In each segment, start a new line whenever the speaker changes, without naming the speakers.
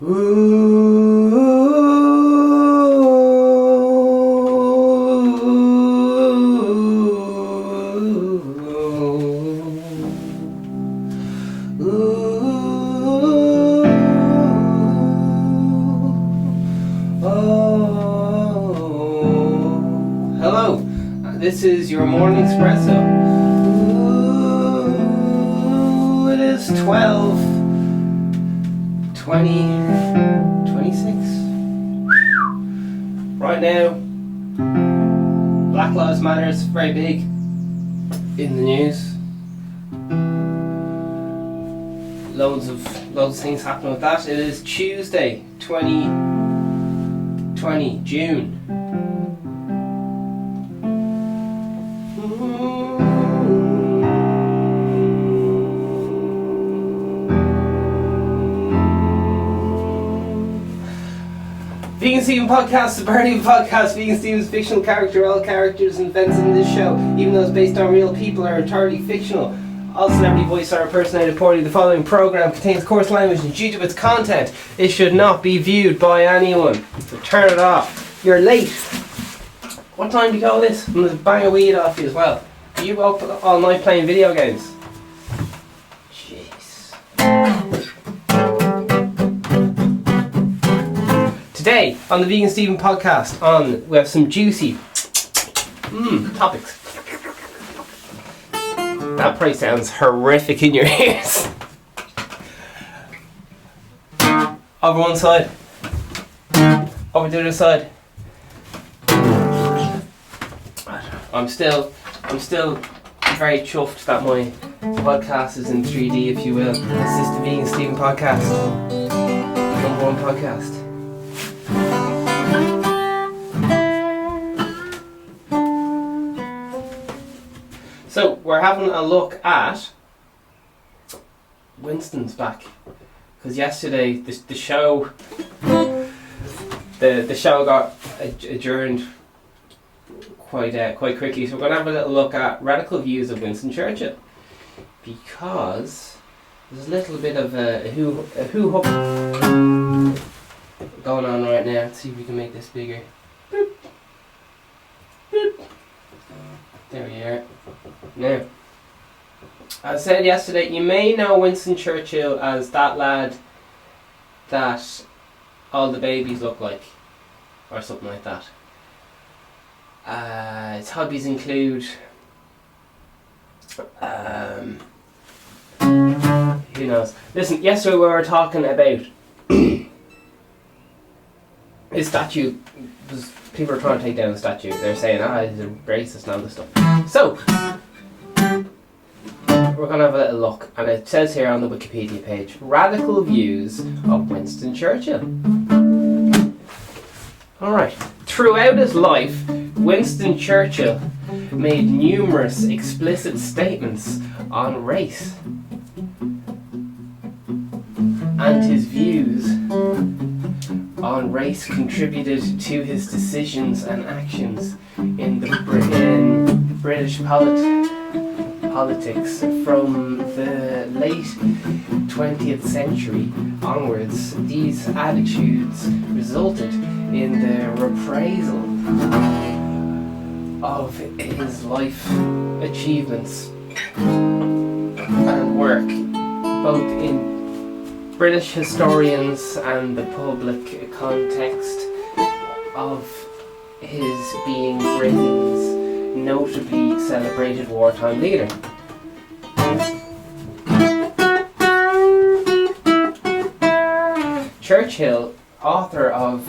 Hello, this is your morning espresso. It is 12:26. Right now, Black Lives Matter is very big in the news. Loads of things happening with that. It is Tuesday, 2020, June. Vegan Steven podcast, the Burning podcast. Vegan Steven's fictional character. All characters and events in this show, even those based on real people, are entirely fictional. All celebrity voices are impersonated poorly. The following program contains coarse language, and due to its content, it should not be viewed by anyone. So turn it off. You're late. What time do you go with this? I'm going to bang a weed off you as well. Are you up all night playing video games? Jeez. Today on the Vegan Steven podcast, we have some juicy topics. That probably sounds horrific in your ears. Over one side. Over the other side. I'm still very chuffed that my podcast is in 3D, if you will. This is the Vegan Steven podcast. Number one podcast. So we're having a look at Winston's back, because yesterday the show got adjourned quite quickly. So we're going to have a little look at radical views of Winston Churchill, because there's a little bit of a hoo-hop going on right now. Let's see if we can make this bigger. Boop. Boop. There we are. Now, as I said yesterday, you may know Winston Churchill as that lad that all the babies look like, or something like that. His hobbies include who knows. Listen, yesterday we were talking about his statue. People are trying to take down the statue. They're saying, he's a racist and all this stuff. So, we're going to have a little look. And it says here on the Wikipedia page, radical views of Winston Churchill. Alright. Throughout his life, Winston Churchill made numerous explicit statements on race. And his views on race contributed to his decisions and actions in the British politics from the late 20th century onwards. These attitudes resulted in the reprisal of his life achievements and work, both in British historians and the public context of his being Britain's notably celebrated wartime leader. Churchill, author of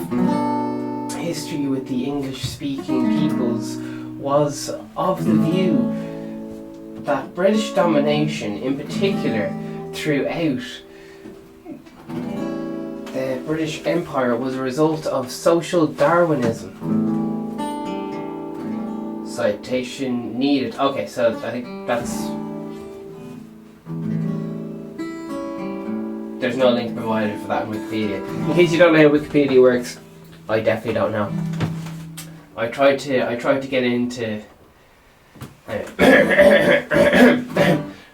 History with the English-Speaking Peoples, was of the view that British domination, in particular throughout the British Empire, was a result of social Darwinism. Citation needed. Okay, so I think that's... There's no link provided for that in Wikipedia. In case you don't know how Wikipedia works, I definitely don't know. I tried to get into...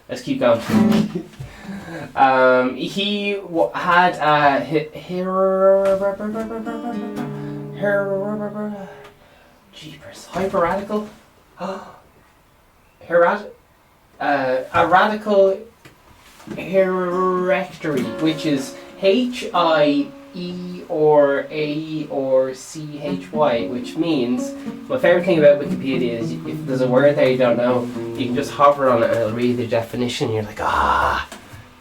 Let's keep going. Had a jeepers, hyper radical, a radical herectory, which is HIE or A or CHY, which means, my favourite thing about Wikipedia is if there's a word there you don't know, you can just hover on it and it'll read the definition and you're like,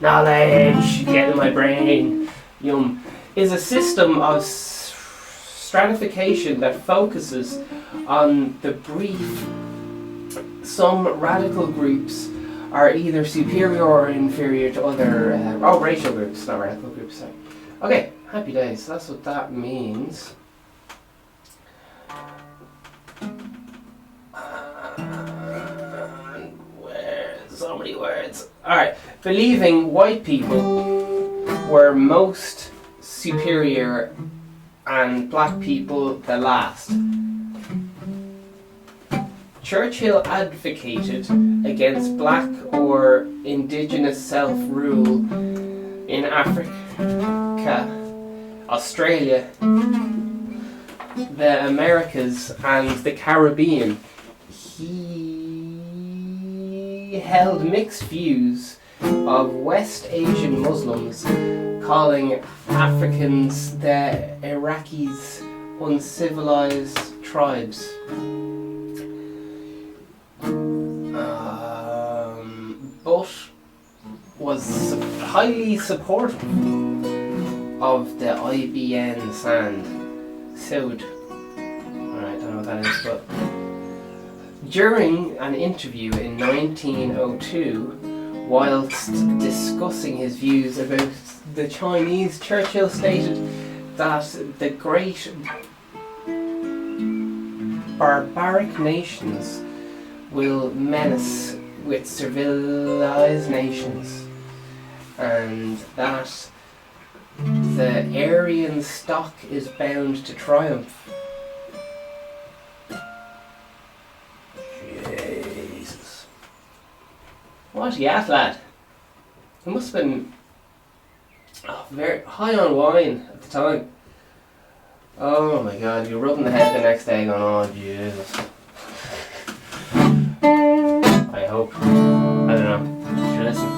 knowledge, get in my brain, yum. Is a system of stratification that focuses on the brief. Some radical groups are either superior or inferior to other racial groups, not radical groups, sorry. Okay, happy days, that's what that means. So many words. Alright, believing white people were most superior and black people the last. Churchill advocated against black or indigenous self-rule in Africa, Australia, the Americas and the Caribbean. He held mixed views of West Asian Muslims, calling Africans the Iraqis uncivilized tribes. But was highly supportive of the IBN sand. Sewed. Alright, don't know what that is, but during an interview in 1902, whilst discussing his views about the Chinese, Churchill stated that the great barbaric nations will menace with civilized nations, and that the Aryan stock is bound to triumph. Jesus. What a yacht, lad. He must have been very high on wine at the time. Oh my god, you're rubbing the head the next day going, oh Jesus. I hope. I don't know. Sure, listen.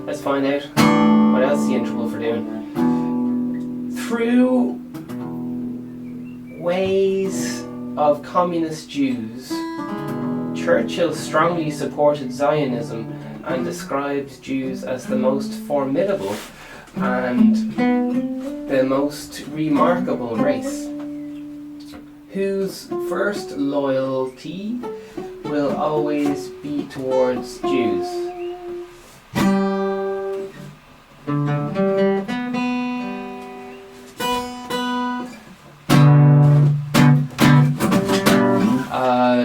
Let's find out what else is he in trouble for doing. Through ways of communist Jews, Churchill strongly supported Zionism and described Jews as the most formidable and the most remarkable race, whose first loyalty will always be towards Jews.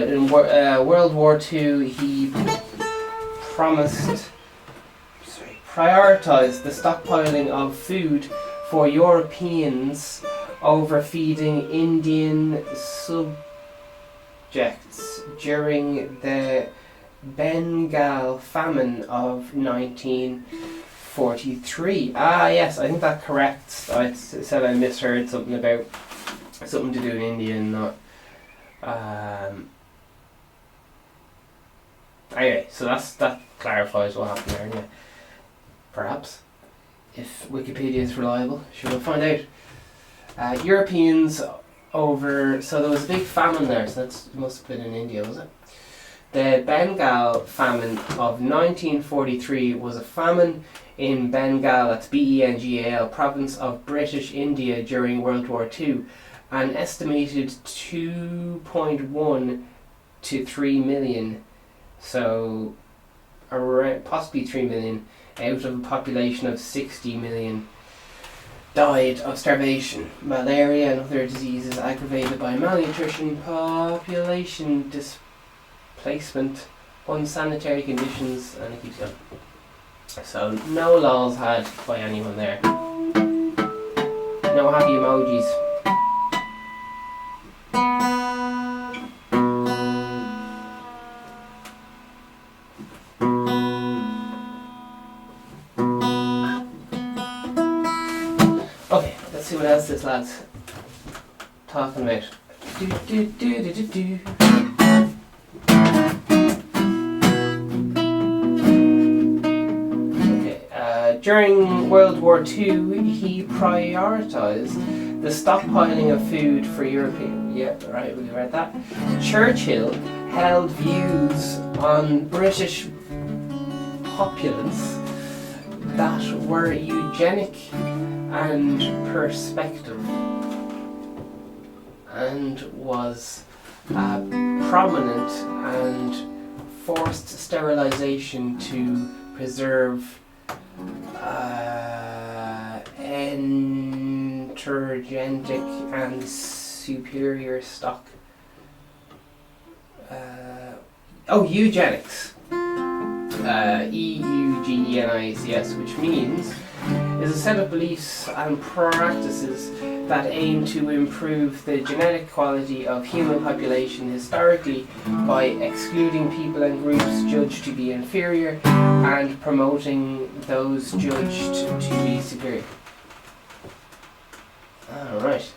In World War II, he prioritized the stockpiling of food for Europeans over feeding Indian subjects during the Bengal famine of 1943. Yes, I think that corrects. I said I misheard something about something to do in India and not. Anyway, so that clarifies what happened there. Anyway, perhaps if Wikipedia is reliable, sure we'll find out. Europeans over. So there was a big famine there. So it must have been in India, was it? The Bengal famine of 1943 was a famine in Bengal, that's Bengal, province of British India during World War II. An estimated 2.1 to 3 million, so around, possibly 3 million, out of a population of 60 million, died of starvation, malaria and other diseases aggravated by malnutrition, population displacement, unsanitary conditions, and it keeps going. So no lols had by anyone there. No happy emojis. Okay, let's see what else this lad's talking about. Okay, during World War II, he prioritised the stockpiling of food for Europeans. Yeah, right, we read that. Churchill held views on British populace that were eugenic and perspective, and was prominent and forced sterilisation to preserve enterogenic and superior stock. Eugenics. EUGENICS, which means is a set of beliefs and practices that aim to improve the genetic quality of human population historically by excluding people and groups judged to be inferior and promoting those judged to be superior. Alright.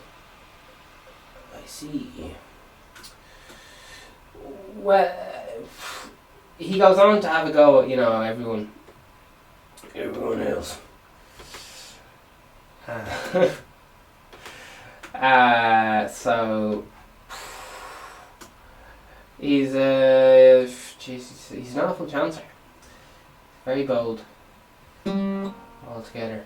I see. Well, he goes on to have a go at, everyone else. So he's he's an awful chancer. Very bold altogether.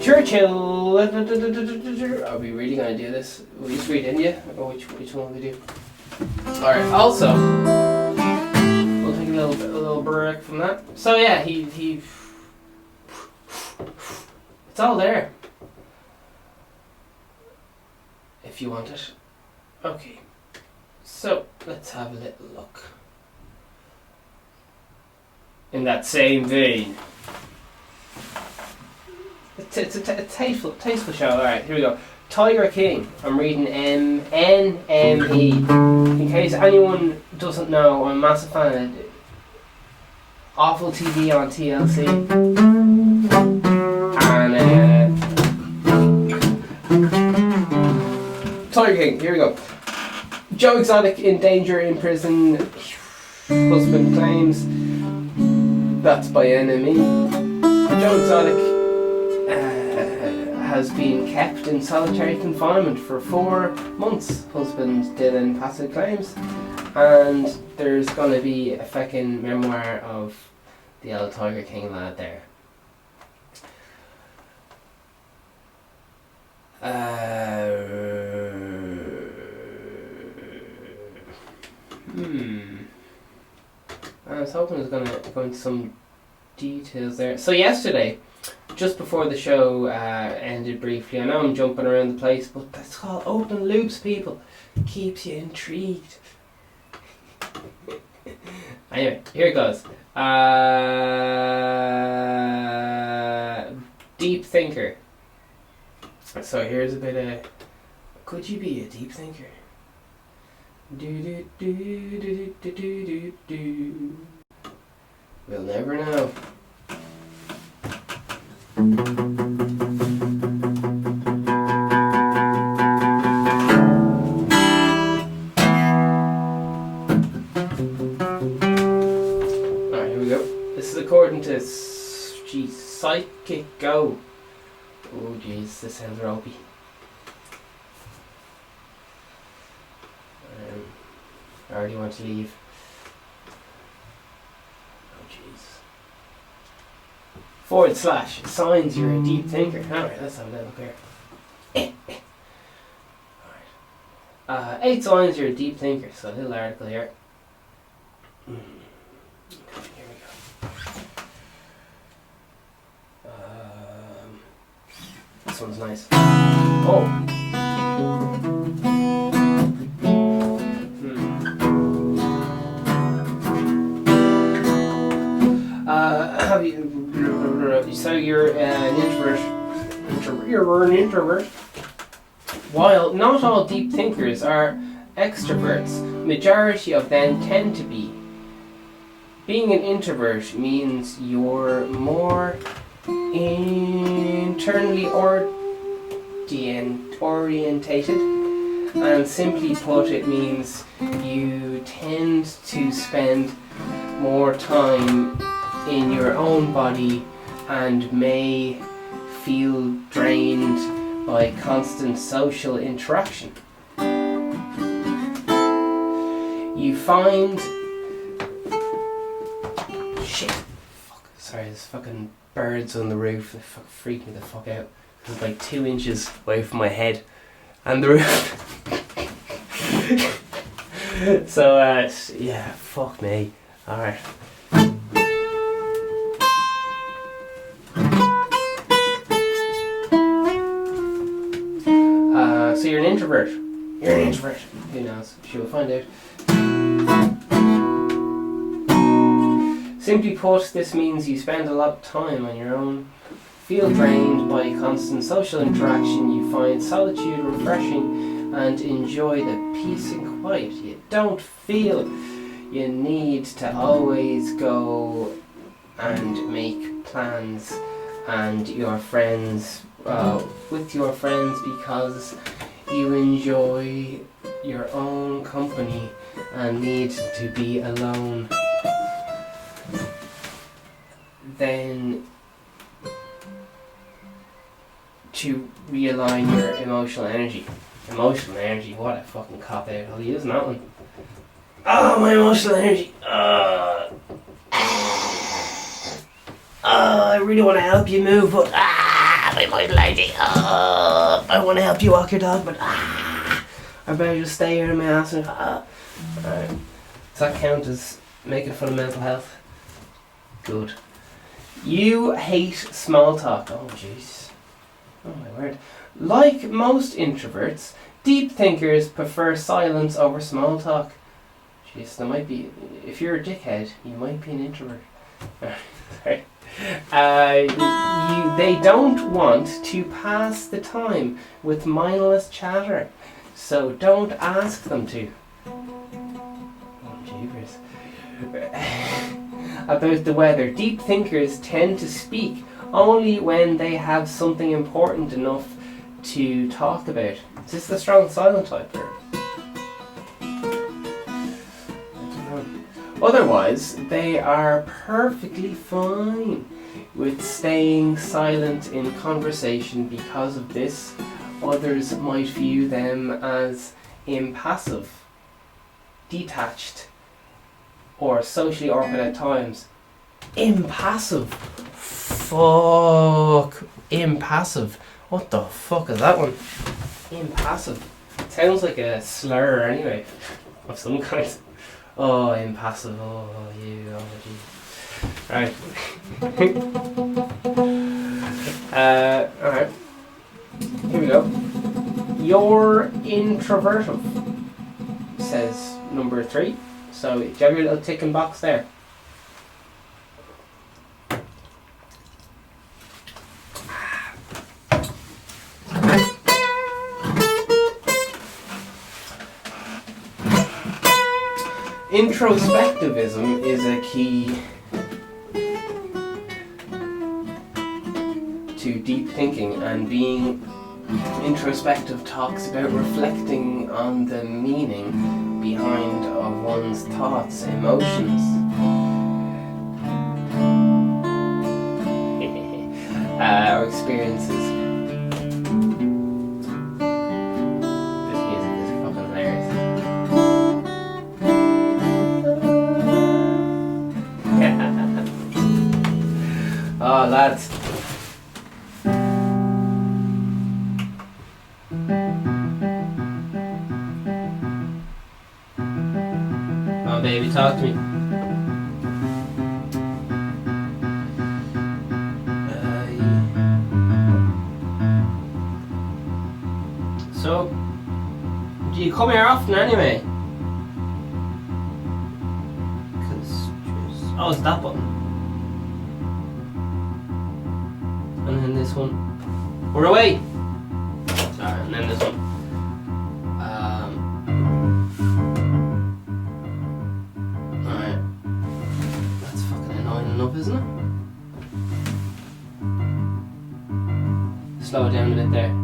Churchill. Are we really going to do this? Will you just read India? Or which one will we do? Alright, also, we'll take a little break from that. So yeah, he it's all there. If you want it. Okay. So, let's have a little look. In that same vein. It's a tasteful show. Alright, here we go. Tiger King. I'm reading NME. In case anyone doesn't know, I'm a massive fan of awful TV on TLC. And Tiger King, here we go. Joe Exotic in danger in prison. Husband claims. That's by NME. Joe Exotic has been kept in solitary confinement for 4 months. Husband Dylan Passive claims, and there's going to be a fucking memoir of the old Tiger King lad there. I was hoping it was going to go into some details there. So yesterday, just before the show ended briefly, I know I'm jumping around the place, but that's called open loops, people. Keeps you intrigued. Anyway, here it goes. Deep thinker. So here's a bit of, could you be a deep thinker? We'll never know. Alright, here we go. This is according to Psychic Go. Oh jeez, this sounds ropey. I already want to leave. Oh jeez. / signs you're a deep thinker. Alright, let's have a little look here. Alright. 8 signs you're a deep thinker. So a little article here. Here we go. This one's nice. Oh! have you. So you're an introvert. You're an introvert. While not all deep thinkers are extroverts, majority of them tend to be. Being an introvert means you're more internally orientated, and simply put, it means you tend to spend more time in your own body and may feel drained by constant social interaction. You find... Shit. Fuck. Sorry, there's fucking birds on the roof. They freak me the fuck out. It's like 2 inches away from my head. And the roof... So, yeah, fuck me. Alright. So you're an introvert. You're an introvert. Who knows? She will find out. Simply put, this means you spend a lot of time on your own, feel drained by constant social interaction, you find solitude refreshing and enjoy the peace and quiet. You don't feel you need to always go and make plans and your friends with your friends because you enjoy your own company and need to be alone. Then to realign your emotional energy. Emotional energy, what a fucking cop out. I'll use that one. Oh, my emotional energy. I really want to help you move, but my emotional energy. I want to help you walk your dog, but I better just stay here in my ass and Alright. Does that count as making fun of mental health? Good. You hate small talk. Oh jeez. Oh my word. Like most introverts, deep thinkers prefer silence over small talk. Jeez, there might be, if you're a dickhead, you might be an introvert. Sorry. They don't want to pass the time with mindless chatter, so don't ask them to. Oh jeepers. About the weather, deep thinkers tend to speak only when they have something important enough to talk about. Is this the strong silent type? Or? Otherwise, they are perfectly fine with staying silent in conversation. Because of this, others might view them as impassive, detached, or socially awkward at times. Impassive. Fuck. Impassive. What the fuck is that one? Impassive. It sounds like a slur anyway, of some kind. Oh, impassive. Oh, you. Oh, gee. Right. Alright. Here we go. You're introverted, says number 3. So, do you have your little ticking box there? Introspectivism is a key to deep thinking, and being introspective talks about reflecting on the meaning behind of one's thoughts, emotions, or experiences. This music is fucking hilarious. Oh, lads. Oh, baby, talk to me. So, do you come here often anyway? Oh, it's that button. then this one. We're away! Alright, and then this one. Alright. That's fucking annoying enough, isn't it? Slow it down a bit there.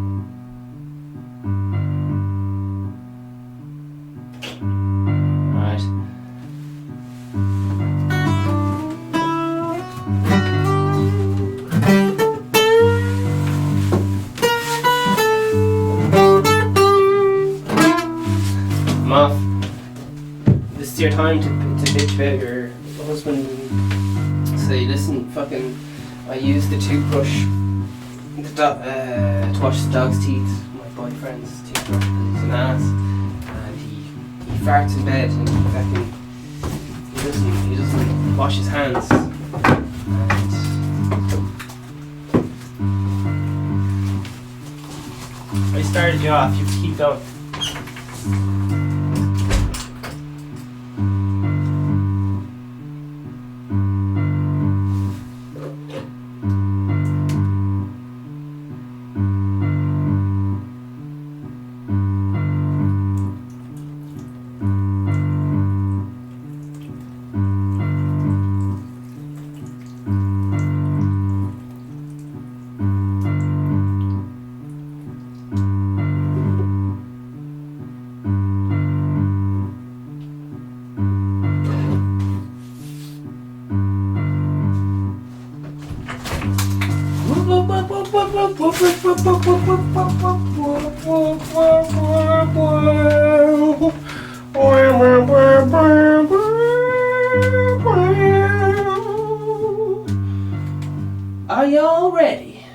Your time to bitch about your husband and say, listen, fucking, I used the toothbrush to wash the dog's teeth, my boyfriend's toothbrush, because he's an ass, and he farts in bed and he doesn't wash his hands, and I started you off, you keep going. Are y'all ready?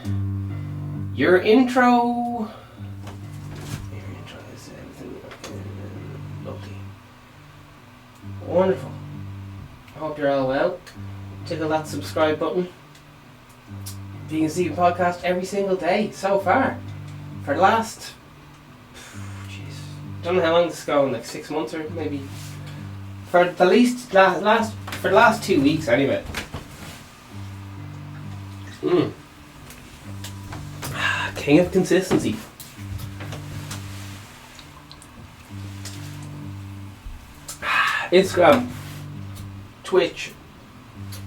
Your intro is everything lovely. Wonderful. I hope you're all well. Tickle that subscribe button. Vegan Steven podcast every single day so far. For the last, don't know how long this is going, like 6 months or maybe. For the last 2 weeks anyway. King of consistency. Instagram, Twitch,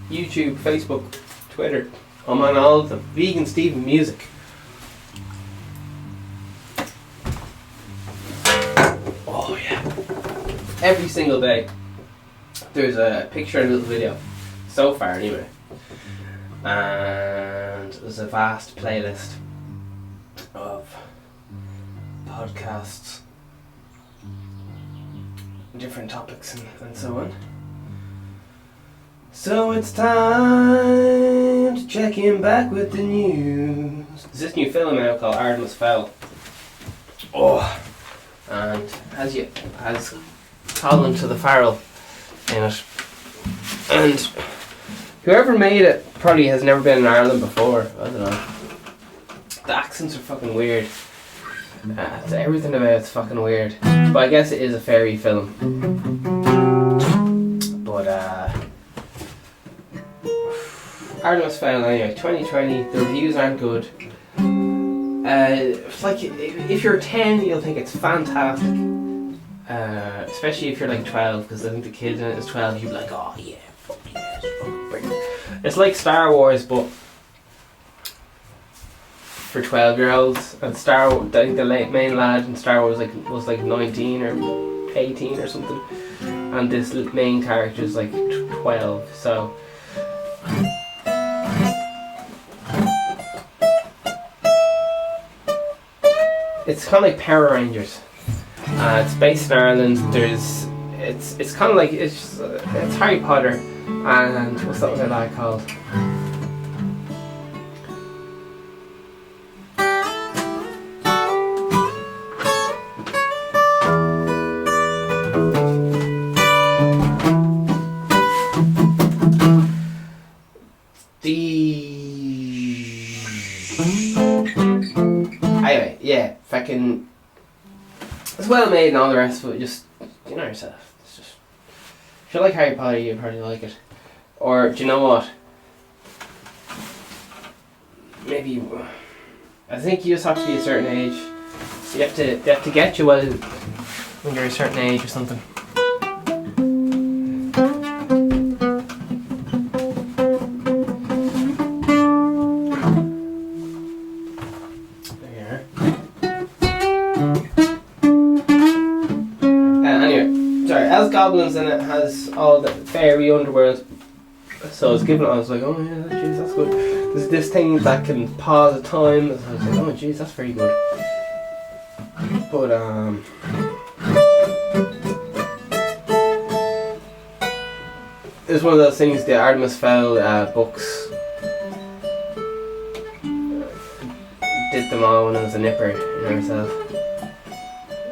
YouTube, Facebook, Twitter. I'm on all of them. Vegan Steven music. Oh yeah. Every single day there's a picture and a little video. So far anyway. And there's a vast playlist of podcasts, different topics and so on. So it's time to check in back with the news. There's this new film out called Artemis Fowl. Oh, and has Colin to the Farrell in it. And whoever made it probably has never been in Ireland before. I don't know. The accents are fucking weird. Everything about it's fucking weird. But I guess it is a fairy film. But Artemis Fowl anyway, 2020, the reviews aren't good. Like, if you're 10 you'll think it's fantastic. Especially if you're like 12, because I think the kid in it is 12, you'd be like, oh yeah, fuck yeah, it's fucking brilliant. It's like Star Wars, but for 12-year-olds, and I think the main lad in Star Wars was like 19 or 18 or something, and this main character is like 12, so it's kind of like Power Rangers. It's based in Ireland. It's kind of like it's Harry Potter, and what's that other lad called? Anyway, yeah, fucking. It's well made and all the rest, but just, you know yourself. It's just, if you like Harry Potter, you probably like it. Or, do you know what? maybe, I think you just have to be a certain age. They have to get you when you're a certain age or something. Goblins, and it has all the fairy underworld. So I was given, I was like, oh yeah, jeez, that's good. There's this thing that can pause a time. So I was like, oh jeez, that's very good. But it was one of those things. The Artemis Fowl books did them all when I was a nipper, you know yourself.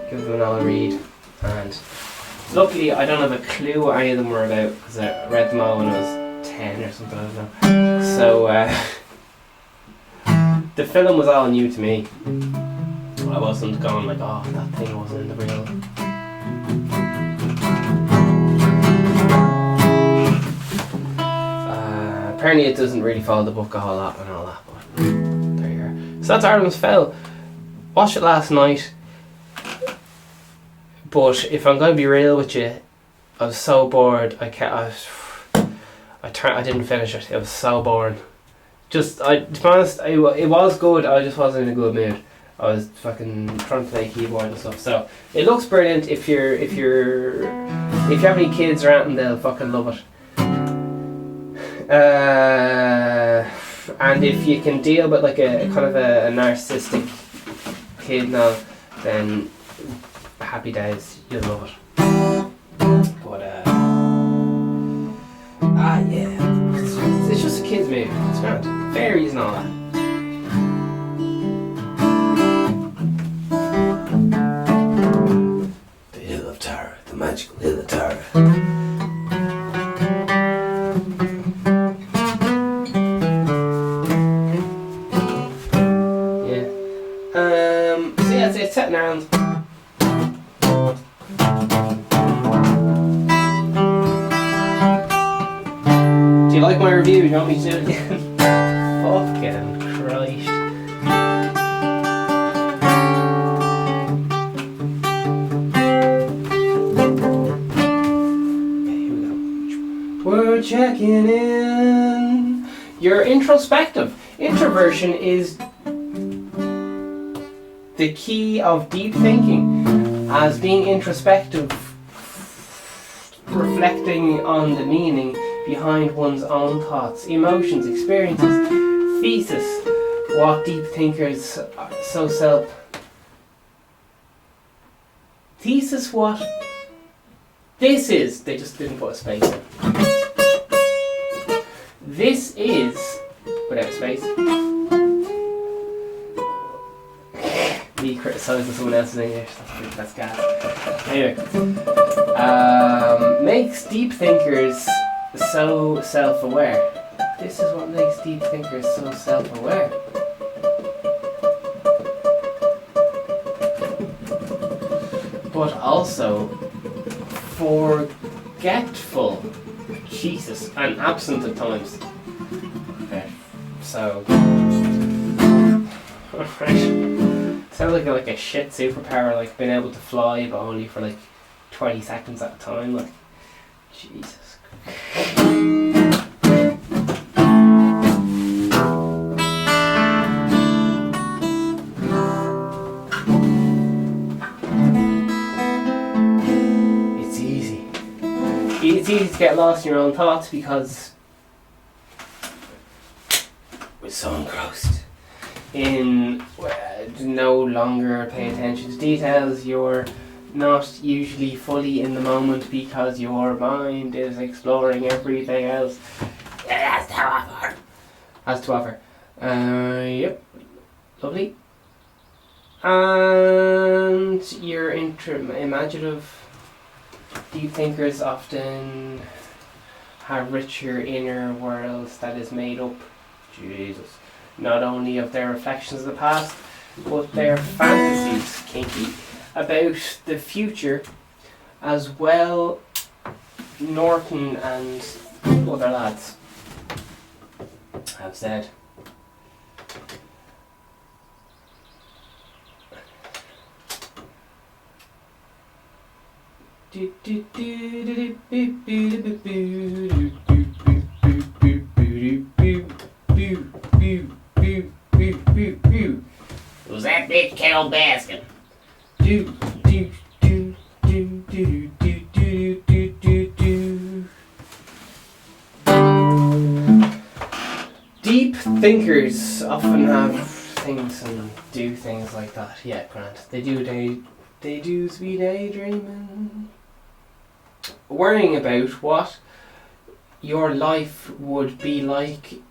Give them all a read, and luckily, I don't have a clue what any of them were about because I read them all when I was 10 or something, I don't know. So, the film was all new to me. I wasn't going like, oh, that thing wasn't in the real. Apparently, it doesn't really follow the book a whole lot and all that, but there you are. So that's Artemis Fowl. Watched it last night. But if I'm going to be real with you, I was so bored. I didn't finish it. It was so boring. To be honest, it was good. I just wasn't in a good mood. I was fucking trying to play keyboard and stuff. So it looks brilliant. If you have any kids around, they'll fucking love it. And if you can deal with like a kind of a narcissistic kid now, then happy days, you'll love it. But yeah, it's just a kid's movie. It's grand. Fairies and all that. The Hill of Tara, the magical Hill of Tara. Yeah. So yeah, it's setting around. Do you like my review? Do you want me to do it again? Fucking Christ. Okay, here we go. We're checking in. You're introspective. Introversion is the key of deep thinking, as being introspective, reflecting on the meaning behind one's own thoughts, emotions, experiences, thesis, what deep thinkers so self. Thesis what? This is, they just didn't put a space in. This is, without space, me criticising someone else's English, that's gas. Anyway, makes deep thinkers so self-aware. This is what makes deep thinkers so self-aware. But also forgetful. Jesus, and absent at times. Okay, so sounds like a shit superpower, like being able to fly, but only for like 20 seconds at a time. Like, Jesus. It's easy to get lost in your own thoughts because we're so engrossed in no longer pay attention to details. You're not usually fully in the moment because your mind is exploring everything else it has to offer. Yep, lovely. And you're imaginative. Deep thinkers often have richer inner worlds that is made up, Jesus, not only of their reflections of the past, but their fantasies, kinky, about the future as well. Norton and other lads have said. Was that bitch Carol Baskin? Deep thinkers often have things and do things like that. Yeah, Grant. They do sweet daydreaming. Worrying about what your life would be like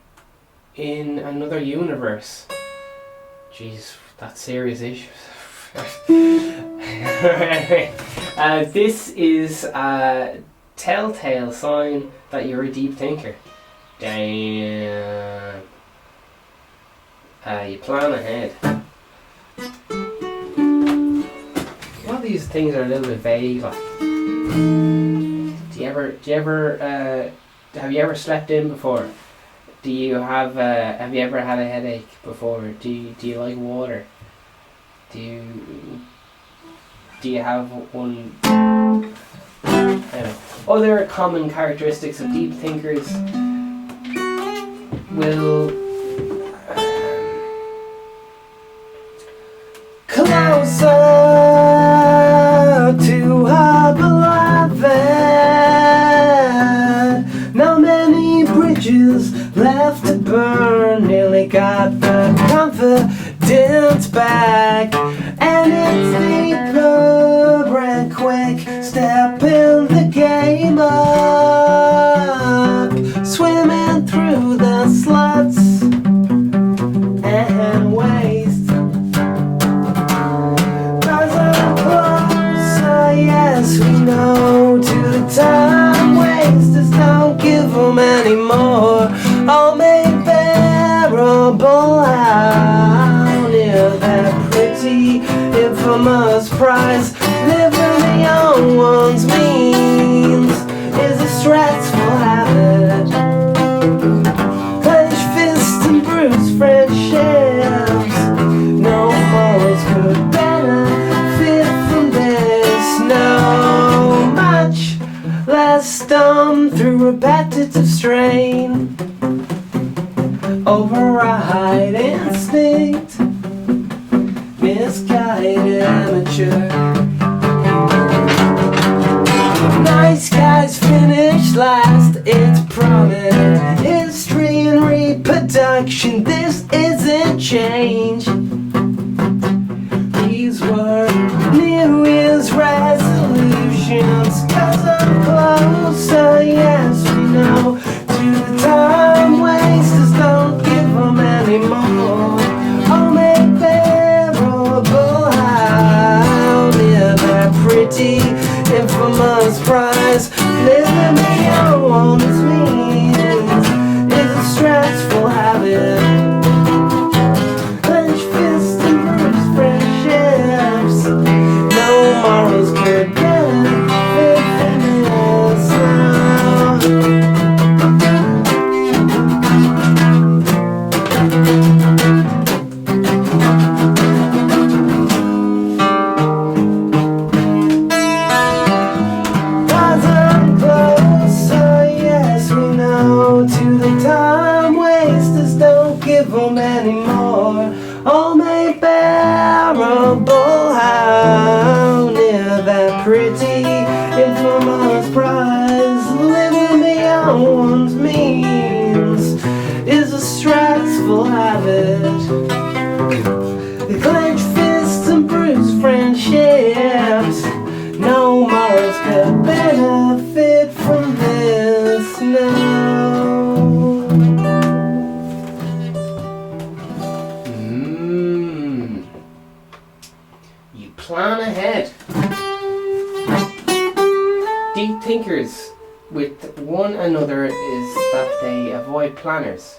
in another universe. Jeez, that's serious issue. This is a telltale sign that you're a deep thinker. Damn. You plan ahead. All these things are a little bit vague. Like, have you ever slept in before? Have you ever had a headache before? Do you like water? Do you have one? Anyway, other common characteristics of deep thinkers will closer to our beloved. Now many bridges left to burn, nearly got the confidence back, and it's deeper and quick, stepping the game up, swimming through the sluts and waste. Cause I'm closer, yes we know, to the time wasters, don't give them anymore. All made bearable out near that pretty infamous prize. Living the young ones means is a stressful habit. Clench fists and bruise friendships. No morals could benefit from this. No much less dumb through repetitive strain. Override instinct, misguided amateur. Nice guys finish last, it's prominent history and reproduction. This isn't change. These were New Year's resolutions. Cause I'm closer, yes we know, to the time wasters, don't give them anymore. All make bearable out near that pretty infamous prize. Living the young ones means is a stressful habit. Clench fists and bruise friendships. No morals could benefit from this now. Cause I'm closer, yes we know, to the time wasters, don't give them anymore. All made bearable how near that pretty infamous prize. Living the young ones means is a stressful habit. The clenched fists and bruised friendships. No morals could benefit from this now. You plan ahead. Deep thinkers with one another is that they avoid planners.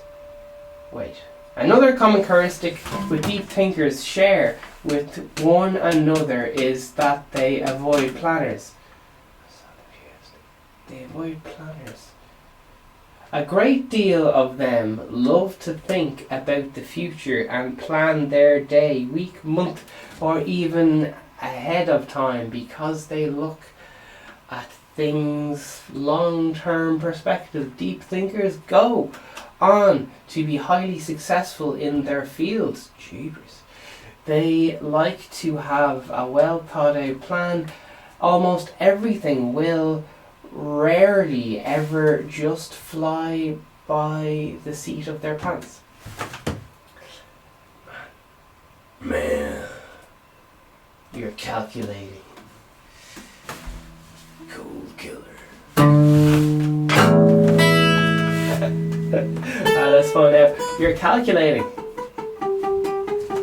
Wait. Another common characteristic with deep thinkers share with one another is that they avoid planners. They avoid planners. A great deal of them love to think about the future and plan their day, week, month, or even ahead of time because they look at things long-term perspective. Deep thinkers go on to be highly successful in their fields. Jeepers. They like to have a well thought out plan. Almost everything will rarely ever just fly by the seat of their pants. Man, you're calculating. Cold killer. Let's find out. You're calculating.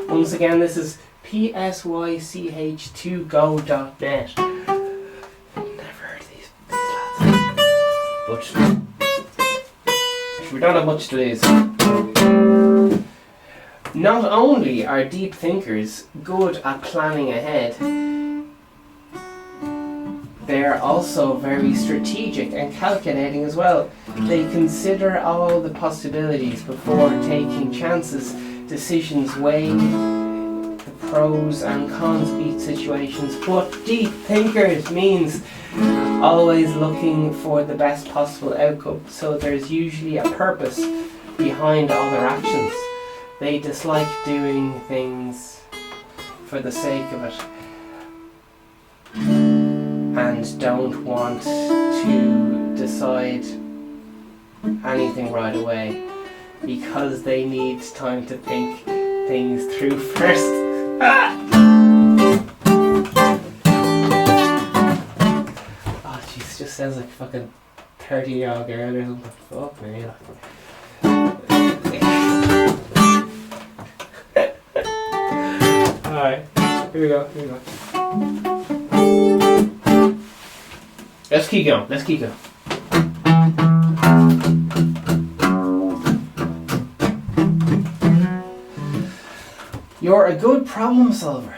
Once again, this is psych2go.net. Never heard of these lads. But we don't have much to lose. Not only are deep thinkers good at planning ahead, they're also very strategic and calculating as well. They consider all the possibilities before taking chances, decisions, weighing the pros and cons of each situations. But deep thinkers means always looking for the best possible outcome. So there's usually a purpose behind all their actions. They dislike doing things for the sake of it and don't want to decide anything right away because they need time to think things through first. Oh jeez, just sounds like a fucking 30-year-old girl or something. Fuck me. Alright, here we go. Let's keep going. You're a good problem solver.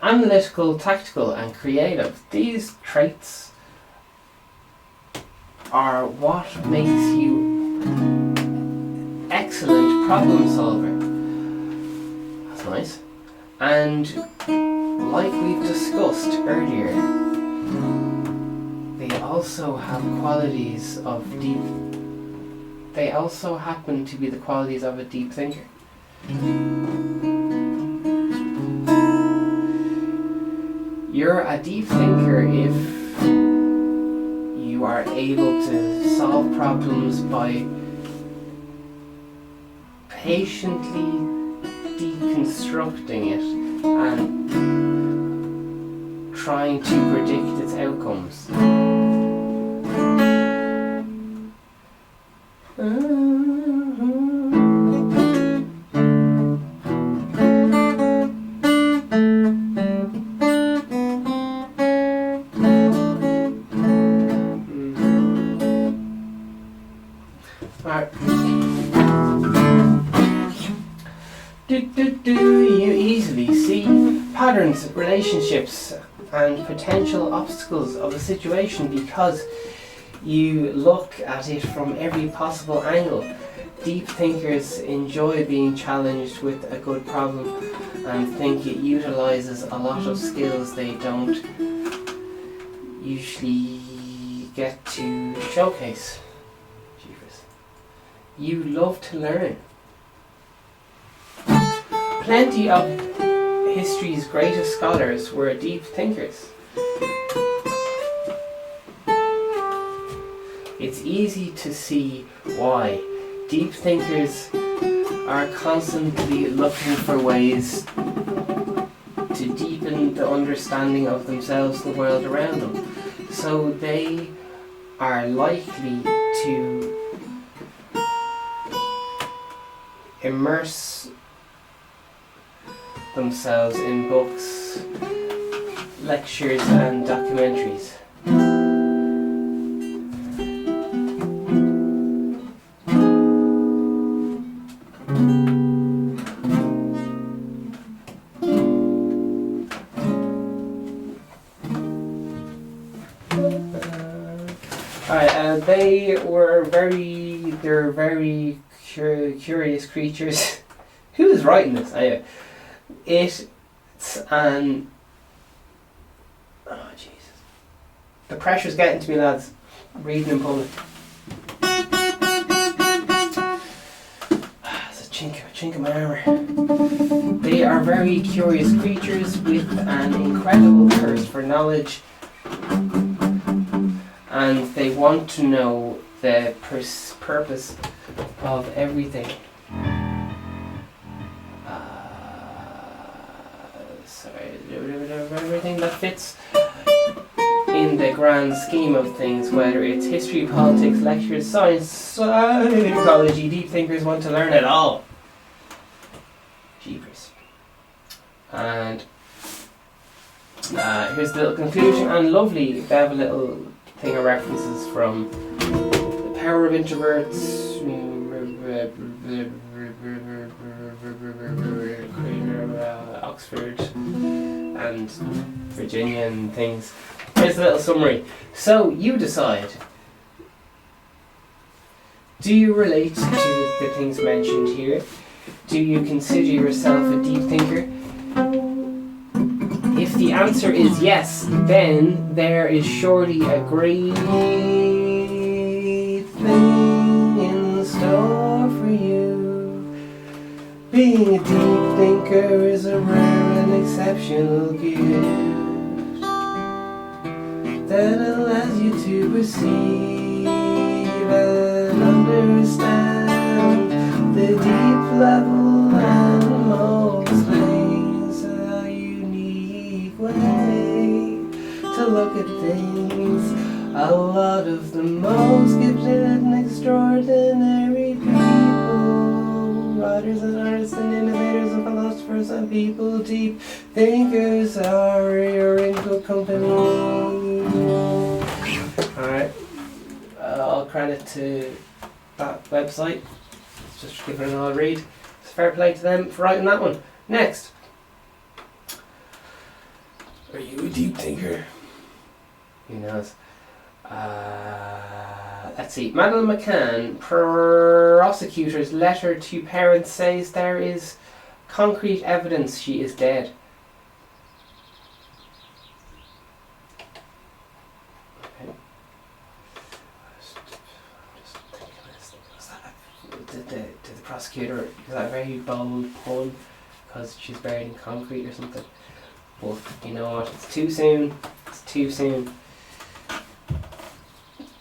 Analytical, tactical and creative. These traits are what makes you excellent problem solver. That's nice. And like we've discussed earlier, they also happen to be the qualities of a deep thinker. You're a deep thinker if you are able to solve problems by patiently deconstructing it and trying to predict its outcomes. You easily see patterns, relationships and potential obstacles of a situation because you look at it from every possible angle. Deep thinkers enjoy being challenged with a good problem and think it utilizes a lot of skills they don't usually get to showcase. You love to learn. Plenty of history's greatest scholars were deep thinkers. It's easy to see why. Deep thinkers are constantly looking for ways to deepen the understanding of themselves and the world around them. So they are likely to immerse themselves in books, lectures and documentaries. They're very curious creatures. Who is writing this? The pressure's getting to me, lads. Reading in public. It's a chink in my armour. They are very curious creatures with an incredible thirst for knowledge, and they want to know the purpose of everything. Everything that fits in the grand scheme of things, whether it's history, politics, lectures, science, psychology, deep thinkers want to learn it all. Jeepers. And here's the little conclusion, and lovely, they have a little thing of references from The Power of Introverts, Oxford and Virginia and things. Here's a little summary. So you decide. Do you relate to the things mentioned here? Do you consider yourself a deep thinker? If the answer is yes, then there is surely a great thing in store for you. Being a deep thinker is a rare and exceptional gift that allows you to perceive and understand the deep level and most things, a unique way to look at things. A lot of the most gifted and extraordinary people, writers and artists and innovators and philosophers and people, deep thinkers you're in good company. Alright, all credit to that website. Let's just give it another read. It's fair play to them for writing that one. Next. Are you a deep thinker? Who knows? Let's see. Madeleine McCann, prosecutor's letter to parents says there is concrete evidence she is dead. Okay. Just thinking was that did the prosecutor, is that a very bold pun because she's buried in concrete or something? But you know what? It's too soon. It's too soon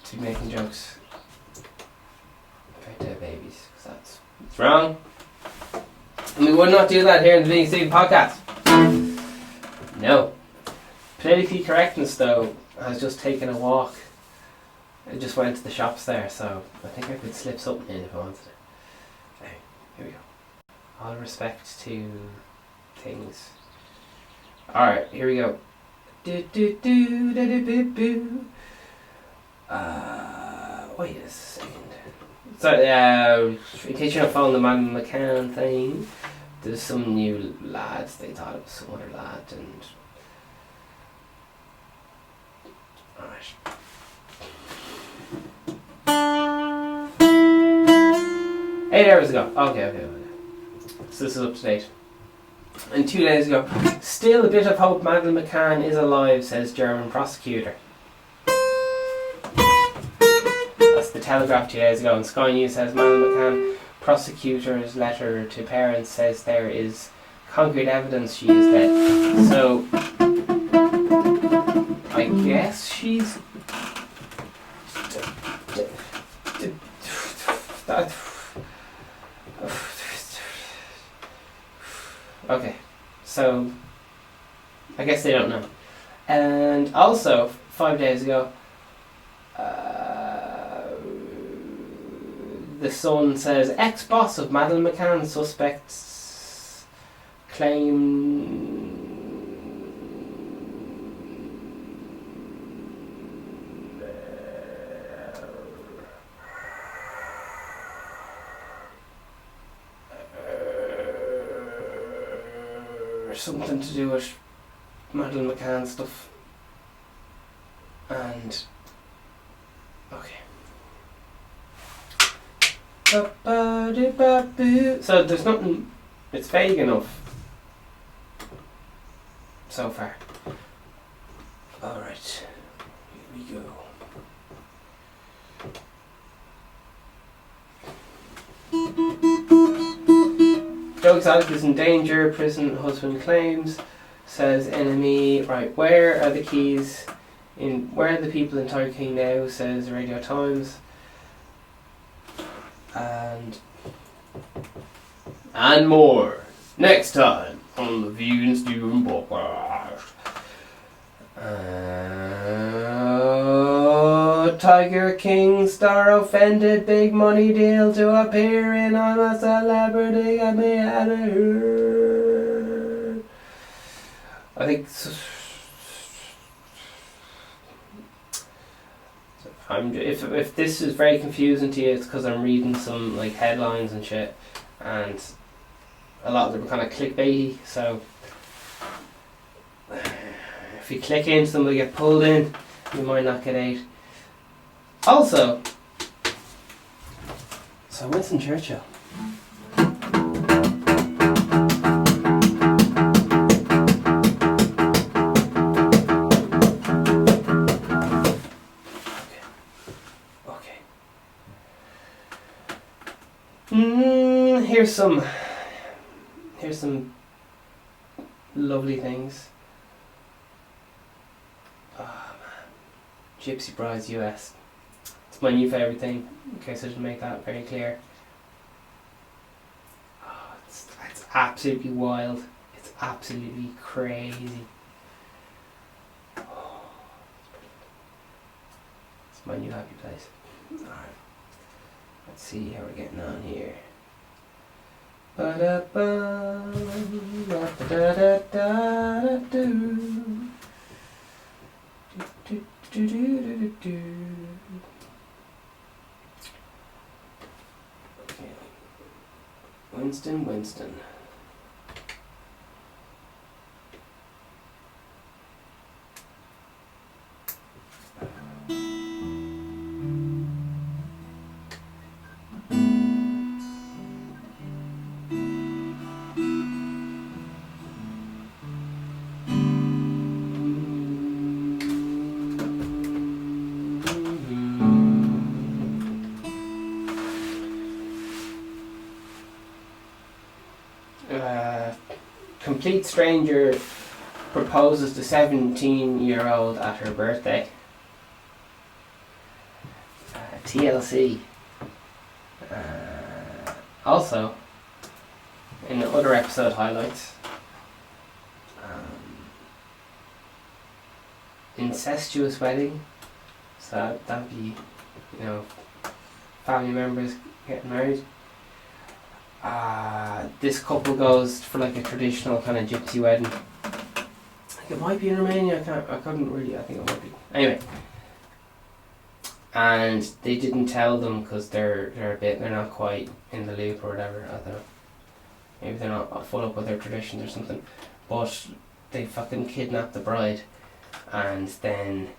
to be making jokes about dead babies, because it's wrong. And we would not do that here in the Being Steven podcast. No. Politically correctness, though, has just taken a walk. I just went to the shops there, so I think I could slip something in if I wanted it. Okay, here we go. All respect to things. Alright, here we go. Wait a second. So, in case you're not following the Madeleine McCann thing, there's some new lads. They thought it was some other lad, and alright. 8 hours ago. Okay. So this is up to date. And 2 days ago, still a bit of hope Madeleine McCann is alive, says German prosecutor. That's the Telegraph 2 days ago. And Sky News says Madeleine McCann, prosecutor's letter to parents says there is concrete evidence she is dead. So, I guess she's... Okay, so I guess they don't know. And also, 5 days ago, the Sun says ex-boss of Madeleine McCann suspects claim something to do with Madeleine McCann stuff. And okay. So there's nothing, it's vague enough so far. Alright, here we we go. Joe Exotic is in danger, prison husband claims, says enemy. Right, where are the keys? Where are the people in Turkey now, says Radio Times. And more next time on the vegansteven podcast. Tiger King star offended big money deal to appear in I'm a Celebrity. I think if this is very confusing to you, it's because I'm reading some like headlines and shit, and a lot of them are kind of clickbaity. So if you click into them, they get pulled in. You might not get out. Also, so Winston Churchill. Okay. Here's some lovely things. Oh man, Gypsy Brides US. It's my new favourite thing, in case I didn't make that very clear. Oh, it's absolutely wild. It's absolutely crazy. Oh, it's my new happy place. Alright. Let's see how we're getting on here. Okay. Winston. Complete stranger proposes to 17-year-old at her birthday. TLC. Also, in the other episode highlights, incestuous wedding. So that'd be, family members getting married. This couple goes for like a traditional kind of gypsy wedding. I think it might be in Romania. I couldn't really. I think it might be. Anyway, and they didn't tell them because they're not quite in the loop or whatever. I don't know. Maybe they're not full up with their traditions or something. But they fucking kidnapped the bride, and then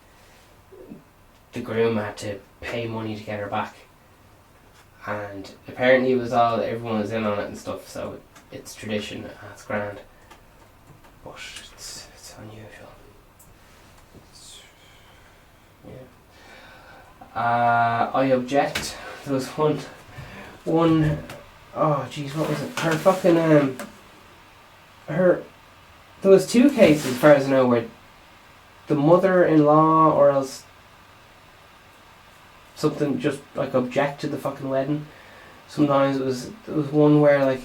the groom had to pay money to get her back. And apparently everyone was in on it and stuff, so it's tradition and it's grand. But it's unusual. I object. There was one oh jeez, what was it? Her fucking there was two cases as far as I know where the mother-in-law or else something just like object to the fucking wedding. Sometimes it was one where like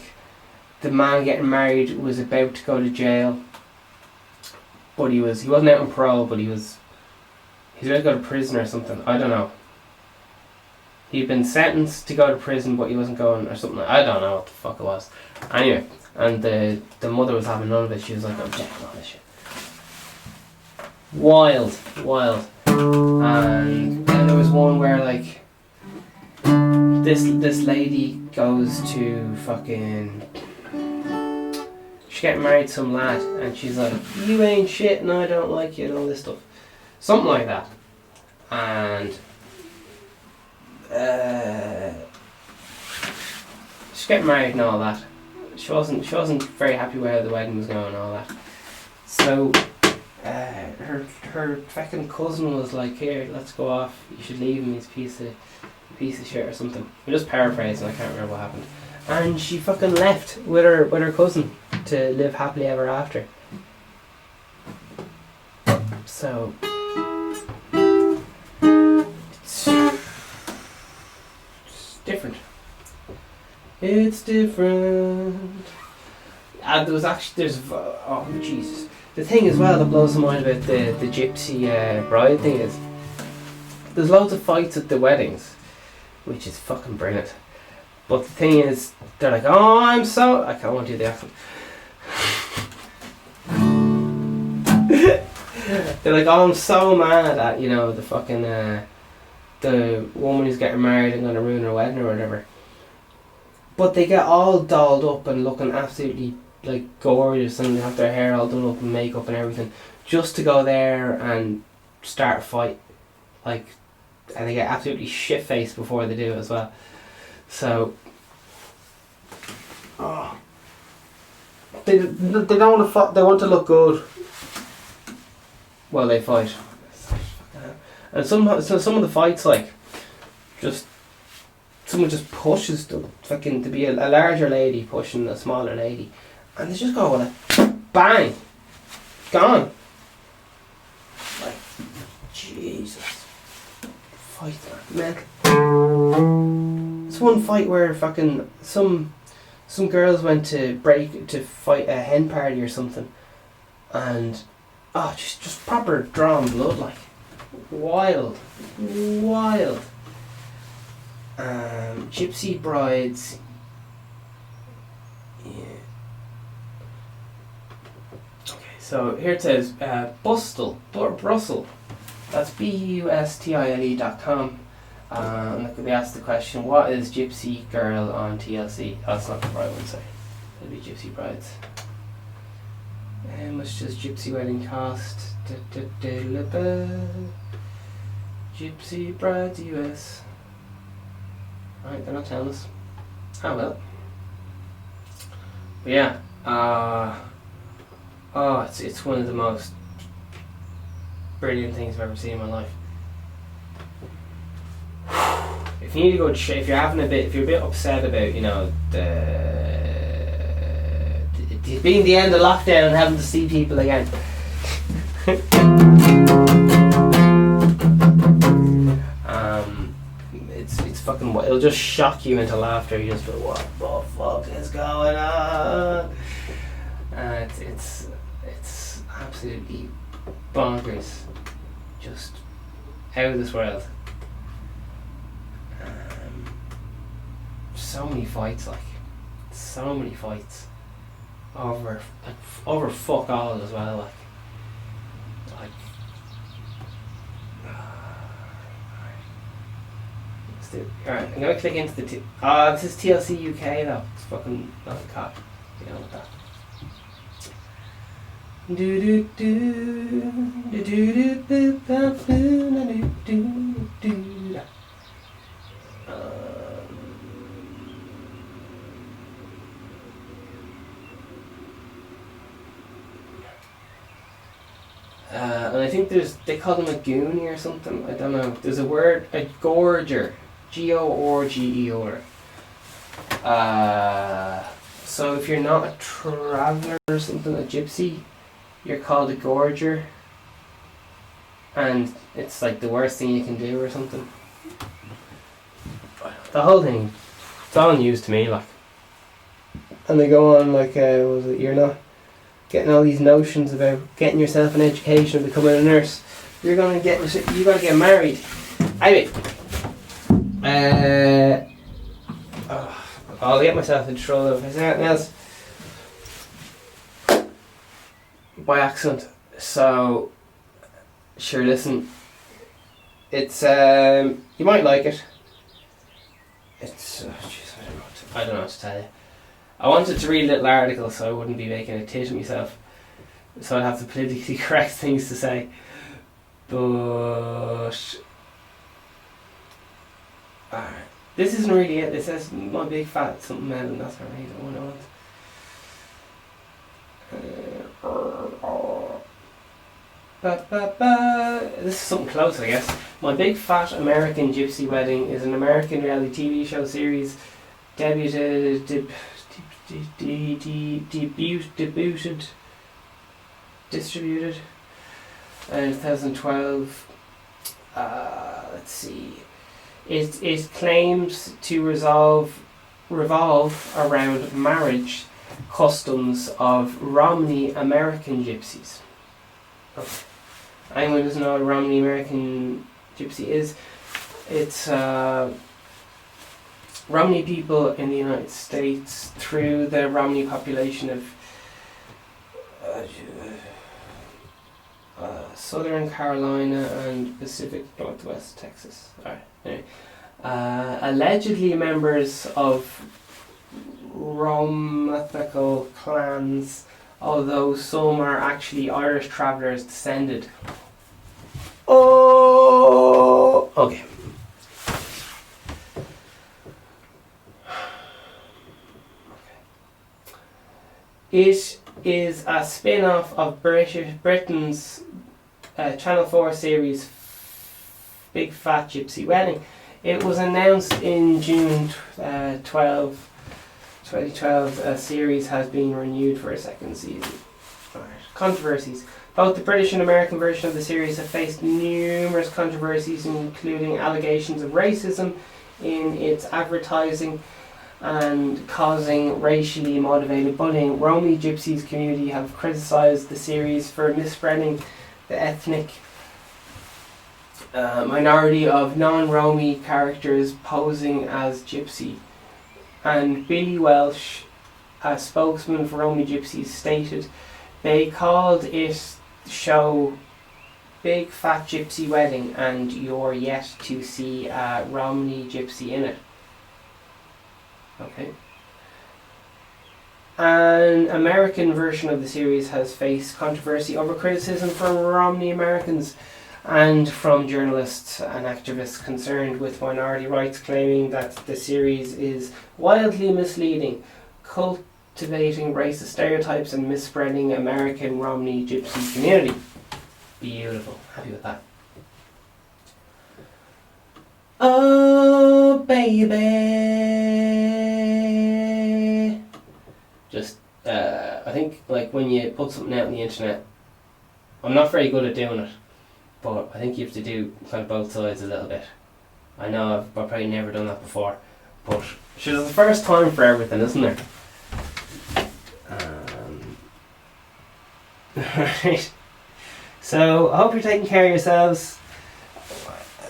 the man getting married was about to go to jail, but he wasn't out on parole, but he's about to go to prison or something. I don't know. He'd been sentenced to go to prison, but he wasn't going or something. I don't know what the fuck it was. Anyway, and the mother was having none of it. She was like objecting all this shit. Wild. And then there was one where like this lady goes to fucking, she's getting married to some lad, and she's like, you ain't shit and I don't like you and all this stuff, something like that. And she's getting married and all that. She wasn't very happy with how the wedding was going and all that. So her fucking cousin was like, here, let's go off. You should leave him. He's a piece of shit or something. I'm just paraphrasing. I can't remember what happened. And she fucking left with her cousin to live happily ever after. So it's different. It's different. And there's oh Jesus. The thing as well that blows my mind about the gypsy bride thing is there's loads of fights at the weddings, which is fucking brilliant. But the thing is, they're like, oh, I won't do the accent. They're like, oh, I'm so mad at, the fucking, the woman who's getting married and going to ruin her wedding or whatever. But they get all dolled up and looking absolutely, like, gorgeous, and they have their hair all done up and makeup and everything, just to go there and start a fight. Like, and they get absolutely shit-faced before they do it as well. So, they don't want to fight, they want to look good. Well, they fight. And some of the fights, like, someone just pushes the fucking, to be a larger lady pushing a smaller lady, and they just go with a bang, gone. Like, Jesus, fight that, man. It's one fight where fucking some girls went to fight a hen party or something, and just proper drawn blood, like wild. Gypsy brides. Yeah. Okay, so here it says Bustle, Brussels. That's BUSTILE.com. And they asked the question, what is Gypsy Girl on TLC? Oh, that's not the right one, sorry. It'll be Gypsy Brides. How much does Gypsy Wedding cost? Gypsy Brides US. Right, they're not telling us. Oh well. But yeah, it's one of the most brilliant things I've ever seen in my life. If you need to go, if you're a bit upset about, the being the end of lockdown and having to see people again. It's fucking, it'll just shock you into laughter. You just go, what the fuck is going on? It's absolutely bonkers, just out of this world. So many fights over fuck all as well, like. Alright, I'm gonna click into the this is TLC UK though. It's fucking not a cop. You know what that. And I think they call them a goonie or something. I don't know. There's a word, a gorger. Gorger. So if you're not a traveller or something, a gypsy, you're called a gorger. And it's like the worst thing you can do or something. The whole thing, it's all news to me, like. And they go on like, you're not getting all these notions about getting yourself an education and becoming a nurse. You gotta get married. Anyway. I'll get myself into trouble if I say anything else by accident. So, sure, listen. It's you might like it. It's I don't know what to tell you. I wanted to read a little article so I wouldn't be making a tit of myself. So I'd have the politically correct things to say. But this isn't really it. It says my big fat something man, and that's not really what I want. This is something close, I guess. My Big Fat American Gypsy Wedding is an American reality TV show series distributed in 2012. Let's see. It claims to revolve around marriage customs of Romney American gypsies. Okay. Anyone who doesn't know what a Romney American gypsy is, it's Romney people in the United States through the Romney population of Southern Carolina and Pacific Northwest Texas. Alright, anyway. Allegedly members of Romethnical clans, although some are actually Irish travellers descended. Oh, okay. It is a spin-off of Britain's Channel 4 series Big Fat Gypsy Wedding. It was announced in June 2012. A series has been renewed for a second season. Right. Controversies. Both the British and American version of the series have faced numerous controversies, including allegations of racism in its advertising and causing racially motivated bullying. Romney Gypsies community have criticised the series for misspreading the ethnic minority of non-Romy characters posing as gypsy. And Billy Welsh, a spokesman for Romney Gypsies, stated they called it show Big Fat Gypsy Wedding and you're yet to see a Romney Gypsy in it. Okay. An American version of the series has faced controversy over criticism from Romney Americans and from journalists and activists concerned with minority rights, claiming that the series is wildly misleading, cultivating racist stereotypes and misspreading American Romney Gypsy community. Beautiful. Happy with that. Oh, baby. Just, I think, like, when you put something out on the internet, I'm not very good at doing it, but I think you have to do kind of both sides a little bit. I know I've probably never done that before, but sure, there's a first time for everything, isn't there? Right. So, I hope you're taking care of yourselves.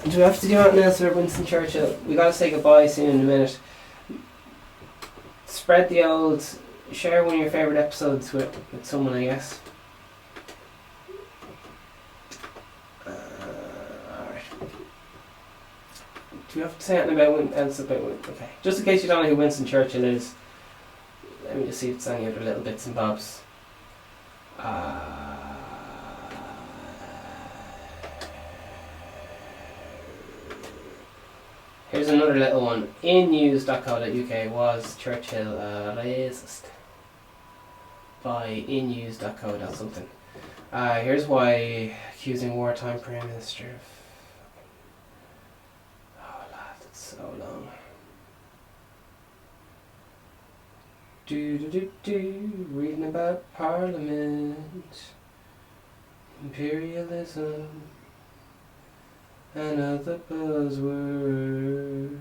Do we have to do anything else for Winston Churchill? We gotta say goodbye soon in a minute. Spread the old, share one of your favourite episodes with someone, I guess. Alright. Do we have to say anything else about Winston? Okay. Just in case you don't know who Winston Churchill is, let me just see if it's any other little bits and bobs. Here's another little one. In news.co.uk was Churchill racist by innews.co.something. Here's why accusing wartime Prime Minister of... Oh lad, that's so long. Reading about Parliament, imperialism, and other buzzwords.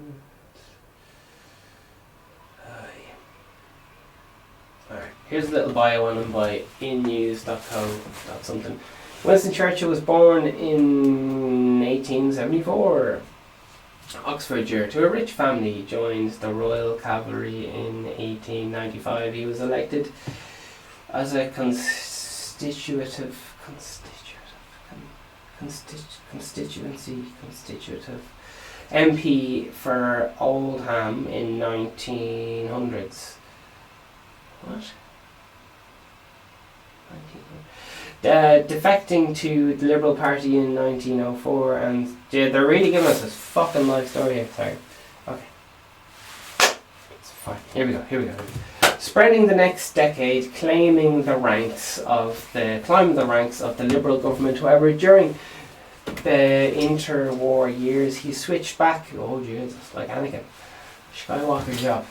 Alright, here's a little bio on him by innews.co.something. Winston Churchill was born in 1874. Oxfordshire. To a rich family, he joined the Royal Cavalry in 1895. He was elected as a constitutive MP for Oldham in 1900s. What? Defecting to the Liberal Party in 1904, and they're really giving us this fucking life story here. Sorry. Okay. It's fine. Here we go. spreading the next decade, climbing the ranks of the Liberal government. However, during the interwar years, he switched back, oh Jesus, like Anakin Skywalker job,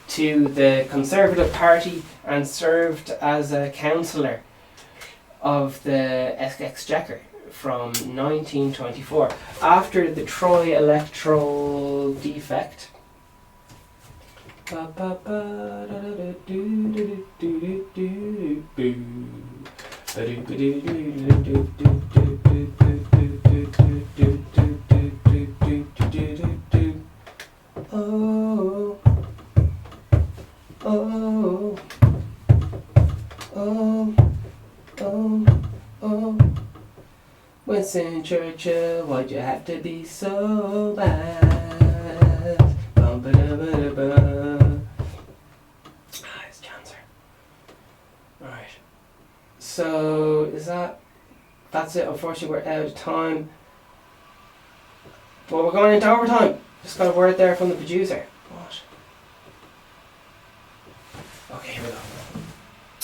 to the Conservative Party and served as a councillor of the Exchequer from 1924. After the Troy electoral defect, Winston Churchill, why'd you have to be so bad? It's cancer. Alright. So, that's it. Unfortunately, we're out of time. Well, we're going into overtime. Just got a word there from the producer. What? Okay, here we go.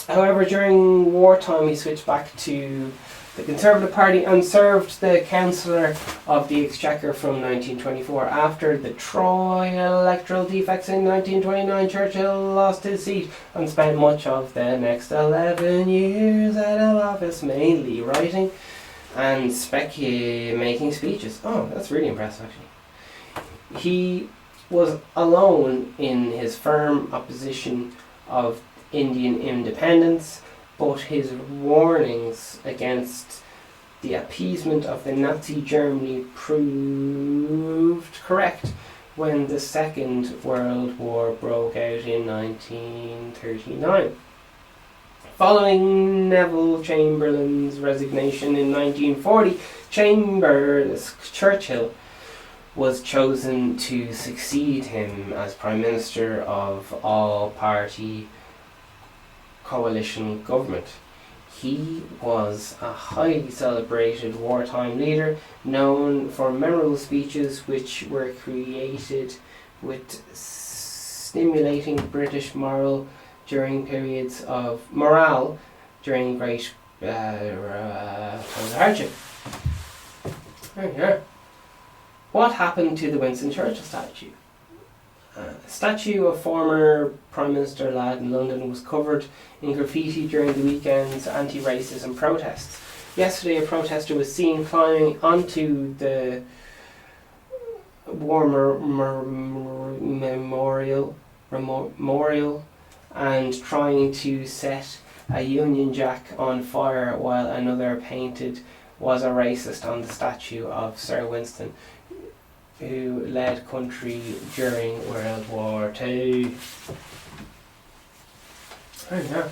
However, during wartime, he switched back to the Conservative Party and served the Councillor of the Exchequer from 1924. After the Troy electoral defects in 1929, Churchill lost his seat and spent much of the next 11 years out of office, mainly writing and making speeches. Oh, that's really impressive, actually. He was alone in his firm opposition of Indian independence, but his warnings against the appeasement of the Nazi Germany proved correct when the Second World War broke out in 1939. Following Neville Chamberlain's resignation in 1940, Churchill was chosen to succeed him as Prime Minister of all-party coalition government. He was a highly celebrated wartime leader, known for memorable speeches which were created with stimulating British morale during great times of hardship. There you are. What happened to the Winston Churchill statue? A statue of former Prime Minister Ladd in London was covered in graffiti during the weekend's anti-racism protests. Yesterday, a protester was seen climbing onto the war memorial and trying to set a Union Jack on fire, while another painted "Was a racist" on the statue of Sir Winston, who led country during World War II. There you go.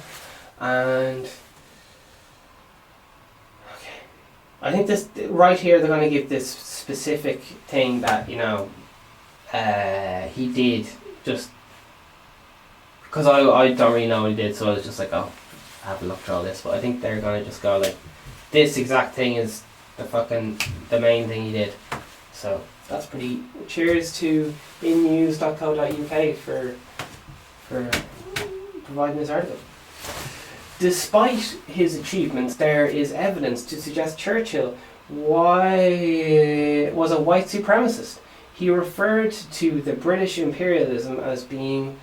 And okay, I think this right here they're going to give this specific thing that he did, just because I don't really know what he did, so I was just like, oh, I have a look through all this. But I think they're going to just go like, this exact thing is the main thing he did. So that's pretty. Cheers to innews.co.uk for providing this article. Despite his achievements, there is evidence to suggest Churchill was a white supremacist. He referred to the British imperialism as being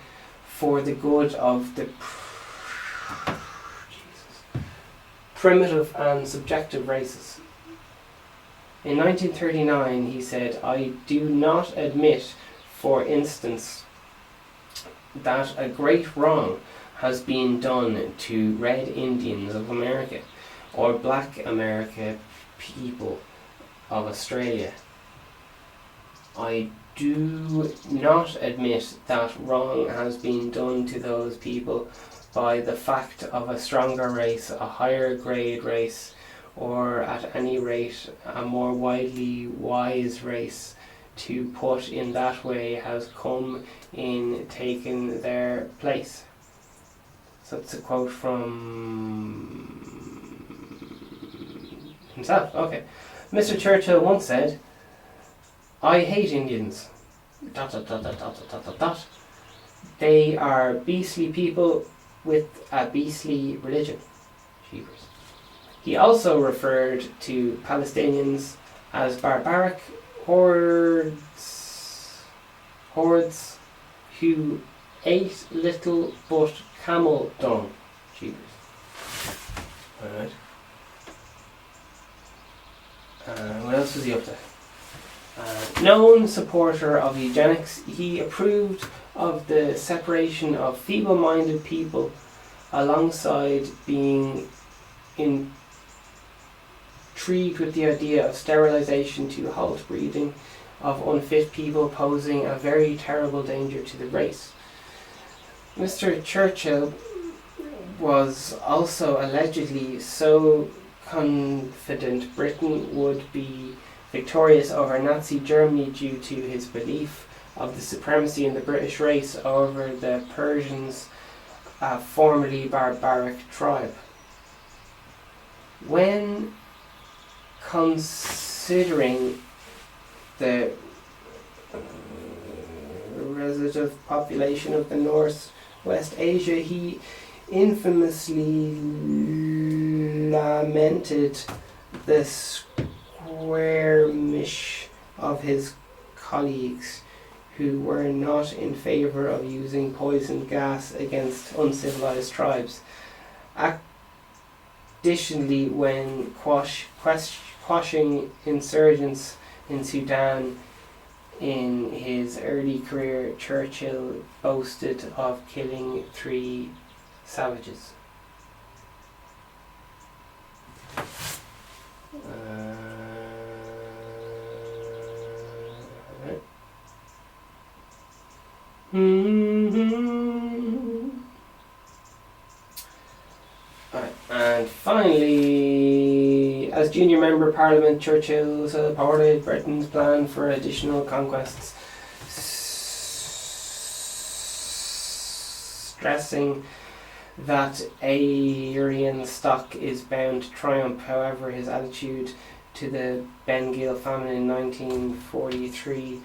for the good of the primitive and subjective races. In 1939, he said, "I do not admit, for instance, that a great wrong has been done to Red Indians of America or Black America people of Australia. I do not admit that wrong has been done to those people by the fact of a stronger race, a higher grade race, or at any rate a more widely wise race to put in that way has come in taken their place." So it's a quote from himself. Okay. Mr. Churchill once said, "I hate Indians. ... They are beastly people with a beastly religion. Jeepers. He also referred to Palestinians as barbaric hordes who ate little but camel dung. Jeepers. Alright. What else was he up to? Known supporter of eugenics, he approved of the separation of feeble-minded people alongside being intrigued with the idea of sterilisation to halt breeding of unfit people, posing a very terrible danger to the race. Mr. Churchill was also allegedly so confident Britain would be victorious over Nazi Germany due to his belief of the supremacy in the British race over the Persians, a formerly barbaric tribe. When considering the resident population of the Northwest Asia, he infamously lamented the squirmish of his colleagues who were not in favour of using poison gas against uncivilized tribes. Additionally, when quashing insurgents in Sudan in his early career, Churchill boasted of killing 3 savages. Alright, and finally, as junior member of Parliament, Churchill supported Britain's plan for additional conquests, stressing that Aryan stock is bound to triumph. However, his attitude to the Bengal famine in 1943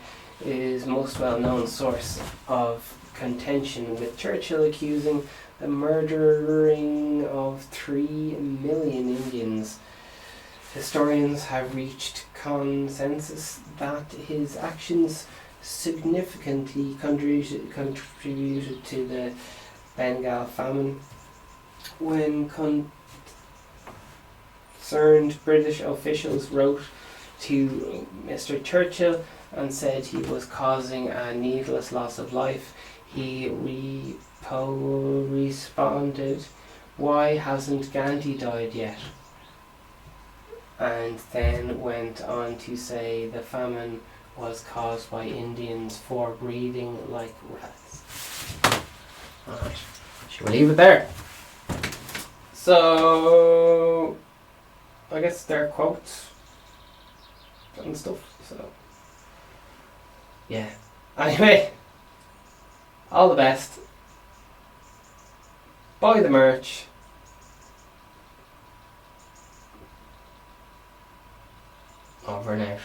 is most well-known source of contention, with Churchill accusing the murdering of 3 million Indians. Historians have reached consensus that his actions significantly contributed to the Bengal famine. When concerned British officials wrote to Mr. Churchill and said he was causing a needless loss of life, he responded, "Why hasn't Gandhi died yet?" And then went on to say the famine was caused by Indians for breeding like rats. Alright, shall we leave it there? So, I guess they're quotes and stuff, so yeah. Anyway, all the best. Buy the merch. Over and out.